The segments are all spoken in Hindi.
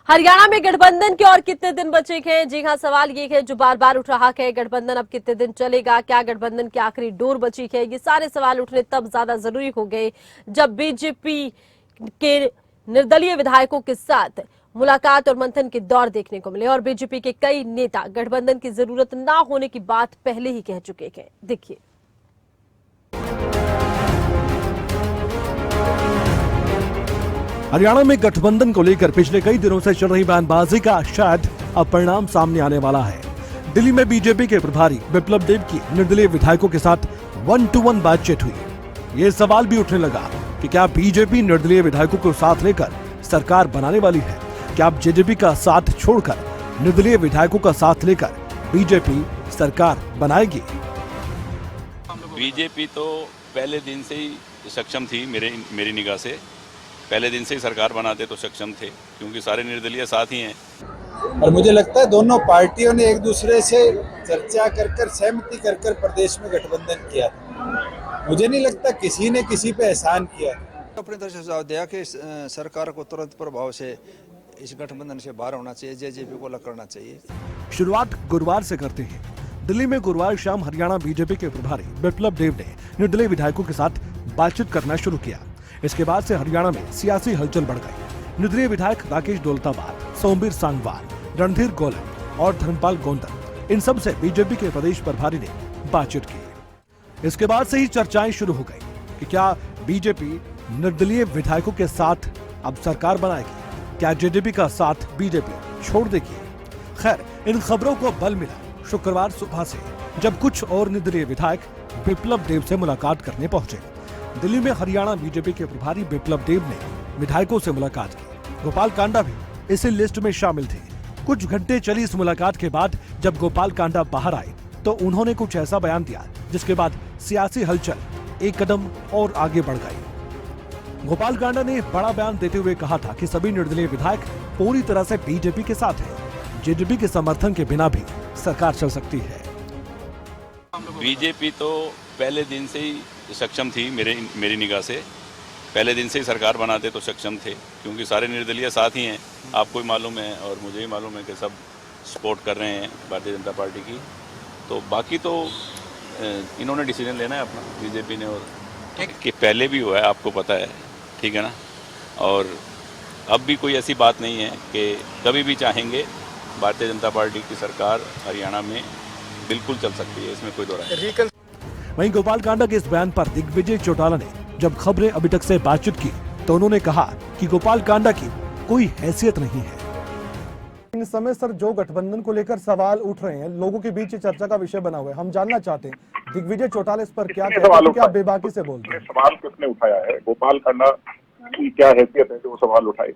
हरियाणा में गठबंधन के और कितने दिन बचे हैं? जी हां, सवाल ये है जो बार बार उठ रहा है, गठबंधन अब कितने दिन चलेगा? क्या गठबंधन की आखिरी डोर बची है? ये सारे सवाल उठने तब ज्यादा जरूरी हो गए जब बीजेपी के निर्दलीय विधायकों के साथ मुलाकात और मंथन के दौर देखने को मिले और बीजेपी के कई नेता गठबंधन की जरूरत ना होने की बात पहले ही कह चुके हैं। देखिए, हरियाणा में गठबंधन को लेकर पिछले कई दिनों से चल रही बयानबाजी का शायद अब परिणाम सामने आने वाला है। दिल्ली में बीजेपी के प्रभारी बिप्लब देब की निर्दलीय विधायकों के साथ 1-to-1 बातचीत हुई। ये सवाल भी उठने लगा कि क्या बीजेपी निर्दलीय विधायकों को साथ लेकर सरकार बनाने वाली है? क्या अब जेजेपी का साथ छोड़कर निर्दलीय विधायकों का साथ लेकर बीजेपी सरकार बनाएगी? बीजेपी तो पहले दिन से ही सक्षम थी, मेरी निगाह से पहले दिन से ही सरकार बनाते तो सक्षम थे, क्योंकि सारे निर्दलीय साथ ही हैं। और मुझे लगता है दोनों पार्टियों ने एक दूसरे से चर्चा कर सहमति कर प्रदेश में गठबंधन किया था। मुझे नहीं लगता किसी ने किसी पे एहसान किया। अपनी तरफ से सुझाव दिया कि सरकार को तुरंत प्रभाव से इस गठबंधन से बाहर होना चाहिए, जेजेपी को अलग करना चाहिए। शुरुआत गुरुवार से करते हैं। दिल्ली में गुरुवार शाम हरियाणा बीजेपी के प्रभारी बिप्लब देब ने निर्दलीय विधायकों के साथ बातचीत करना शुरू किया। इसके बाद से हरियाणा में सियासी हलचल बढ़ गई। निर्दलीय विधायक राकेश दौलताबाद, सोमबीर सांगवान, रणधीर गोलन और धर्मपाल गोंदर, इन सब से बीजेपी के प्रदेश प्रभारी ने बातचीत की। इसके बाद से ही चर्चाएं शुरू हो गई कि क्या बीजेपी निर्दलीय विधायकों के साथ अब सरकार बनाएगी? क्या जेजेपी का साथ बीजेपी छोड़ देगी? खैर, इन खबरों को बल मिला शुक्रवार सुबह से, जब कुछ और निर्दलीय विधायक बिप्लब देब से मुलाकात करने पहुंचे। दिल्ली में हरियाणा बीजेपी के प्रभारी बिप्लब देब ने विधायकों से मुलाकात की। गोपाल कांडा भी इसी लिस्ट में शामिल थे। कुछ घंटे चली इस मुलाकात के बाद जब गोपाल कांडा बाहर आए तो उन्होंने कुछ ऐसा बयान दिया जिसके बाद सियासी हलचल एक कदम और आगे बढ़ गई। गोपाल कांडा ने बड़ा बयान देते हुए कहा था कि सभी निर्दलीय विधायक पूरी तरह से बीजेपी के साथ हैं। जेजेपी के समर्थन के बिना भी सरकार चल सकती है। बीजेपी तो पहले दिन से ही सक्षम थी, मेरी निगाह से पहले दिन से ही सरकार बनाते तो सक्षम थे, क्योंकि सारे निर्दलीय साथ ही हैं। आपको भी मालूम है और मुझे भी मालूम है कि सब सपोर्ट कर रहे हैं भारतीय जनता पार्टी की। तो बाकी तो इन्होंने डिसीजन लेना है अपना, बीजेपी ने, और कि पहले भी हुआ है, आपको पता है, ठीक है ना। और अब भी कोई ऐसी बात नहीं है कि कभी भी चाहेंगे भारतीय जनता पार्टी की सरकार हरियाणा में बिल्कुल चल सकती है, इसमें कोई दो राय नहीं। वहीं गोपाल कांडा के इस बयान पर दिग्विजय चौटाला ने जब खबरें अभी तक से बातचीत की तो उन्होंने कहा कि गोपाल कांडा की कोई हैसियत नहीं है। इन समय सर जो गठबंधन को लेकर सवाल उठ रहे हैं, लोगों के बीच चर्चा का विषय बना हुआ है। हम जानना चाहते हैं दिग्विजय चौटाला इस पर क्या कहते हैं, क्या बेबाकी से बोलते हैं? सवाल किसने उठाया है? गोपाल कांडा की क्या हैसियत है जो वो सवाल उठाए?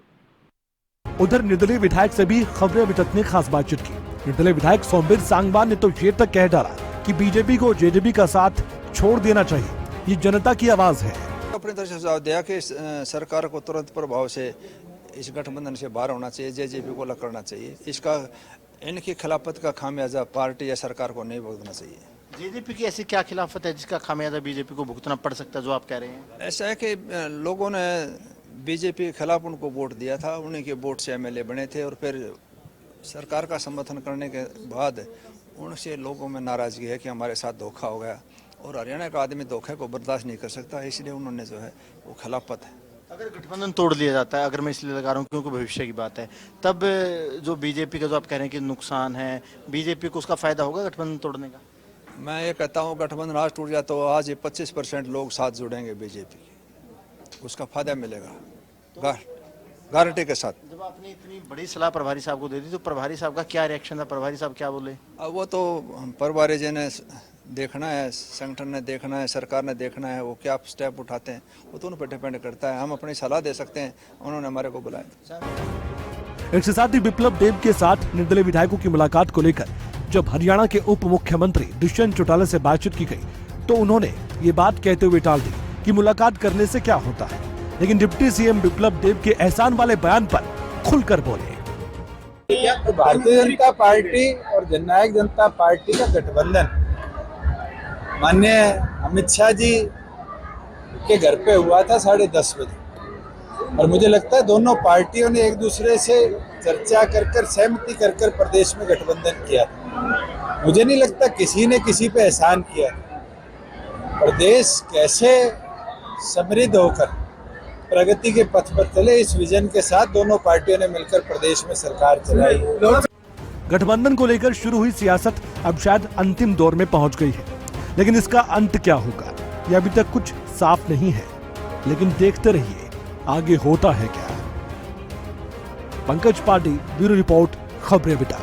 उधर निर्दलीय विधायक से भी खबरें अभी तक ने खास बातचीत की। निर्दलीय विधायक सोमबीर सांगवान ने तो ये तक कह डाला कि बीजेपी को जेजेपी का साथ छोड़ देना चाहिए, ये जनता की आवाज है। अपनी तरफ से सुझाव दिया कि सरकार को तुरंत प्रभाव से इस गठबंधन से बाहर होना चाहिए, जेजेपी को अलग करना चाहिए। इसका इनकी खिलाफत का खामियाजा पार्टी या सरकार को नहीं भुगतना चाहिए। जेजेपी की ऐसी क्या खिलाफत है जिसका खामियाजा बीजेपी को भुगतना पड़ सकता है, जो आप कह रहे हैं? ऐसा है कि लोगों ने बीजेपी के खिलाफ उनको वोट दिया था, उन्हीं के वोट से एमएलए बने थे, और फिर सरकार का समर्थन करने के बाद उनसे लोगों में नाराजगी है कि हमारे साथ धोखा हो गया, और हरियाणा का आदमी धोखे को बर्दाश्त नहीं कर सकता, इसलिए उन्होंने जो है वो खिलाफत है। अगर गठबंधन तोड़ लिया जाता है, अगर मैं इसलिए लगा रहा हूँ क्योंकि भविष्य की बात है, तब जो बीजेपी का जो आप कह रहे हैं कि नुकसान है, बीजेपी को उसका फायदा होगा गठबंधन तोड़ने का? मैं ये कहता हूँ गठबंधन आज टूट जाए तो आज 25% लोग साथ जुड़ेंगे बीजेपी के, उसका फायदा मिलेगा गारंटी के साथ। जब आपने इतनी बड़ी सलाह प्रभारी साहब को दे दी तो प्रभारी साहब का क्या रिएक्शन था? प्रभारी साहब क्या बोले? अब वो तो प्रभारी जी ने देखना है, संगठन ने देखना है, सरकार ने देखना है, वो क्या स्टेप उठाते हैं वो तो उन पर डिपेंड करता है। हम अपनी सलाह दे सकते हैं, उन्होंने हमारे को बुलाया। इसके साथ ही बिप्लब देब के साथ निर्दलीय विधायकों की मुलाकात को लेकर जब हरियाणा के उप मुख्यमंत्री दुष्यंत चौटाला से बातचीत की गई तो उन्होंने ये बात कहते हुए टाल दी कि मुलाकात करने से क्या होता है, लेकिन डिप्टी सीएम बिप्लब देब के एहसान वाले बयान पर खुलकर बोले। भारतीय जनता पार्टी और जननायक जनता पार्टी का गठबंधन माननीय अमित शाह जी के घर पे हुआ था 10:30 बजे। और मुझे लगता है दोनों पार्टियों ने एक दूसरे से चर्चा कर सहमति कर प्रदेश में गठबंधन किया था। मुझे नहीं लगता किसी ने किसी पे एहसान किया। प्रदेश कैसे समृद्ध होकर प्रगति के पथ पर चले, इस विजन के साथ दोनों पार्टियों ने मिलकर प्रदेश में सरकार चलाई। गठबंधन को लेकर शुरू हुई सियासत अब शायद अंतिम दौर में पहुंच गई है, लेकिन इसका अंत क्या होगा यह अभी तक कुछ साफ नहीं है। लेकिन देखते रहिए आगे होता है क्या। पंकज पांडे, ब्यूरो रिपोर्ट, खबरें बेटा।